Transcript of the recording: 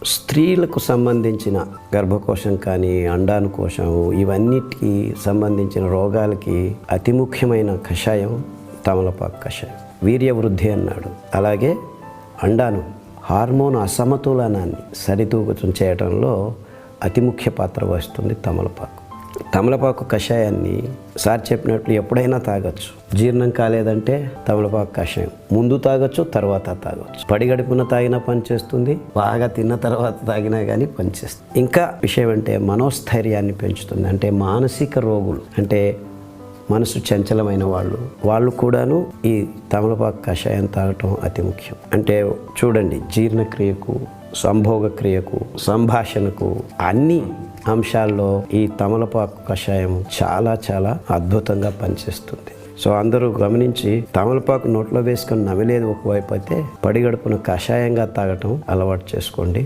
స్త్రీలకు సంబంధించిన గర్భకోశం కానీ అండానుకోశం ఇవన్నిటికీ సంబంధించిన రోగాలకి అతి ముఖ్యమైన కషాయం తమలపాకు కషాయం. వీర్యవృద్ధి అన్నాడు. అలాగే అండాను హార్మోన్ అసమతులనాన్ని సరితూకం చేయడంలో అతి ముఖ్య పాత్ర వహిస్తుంది తమలపాకు. తమలపాకు కషాయాన్ని సార్ చెప్పినట్లు ఎప్పుడైనా తాగొచ్చు. జీర్ణం కాలేదంటే తమలపాకు కషాయం ముందు తాగొచ్చు, తర్వాత తాగొచ్చు. పడిగడుపున తాగినా పనిచేస్తుంది, బాగా తిన్న తర్వాత తాగినా కానీ పనిచేస్తుంది. ఇంకా విషయం అంటే మనోస్థైర్యాన్ని పెంచుతుంది. అంటే మానసిక రోగులు, అంటే మనసు చంచలమైన వాళ్ళు కూడాను ఈ తమలపాకు కషాయం తాగటం అతి ముఖ్యం. అంటే చూడండి, జీర్ణక్రియకు, సంభోగక్రియకు, సంభాషణకు అన్ని అంశాల్లో ఈ తమలపాకు కషాయం చాలా చాలా అద్భుతంగా పనిచేస్తుంది. సో అందరూ గమనించి తమలపాకు నోట్లో వేసుకొని నమిలేదు ఒకవైపు అయితే పడిగడుపున కషాయంగా తాగటం అలవాటు చేసుకోండి.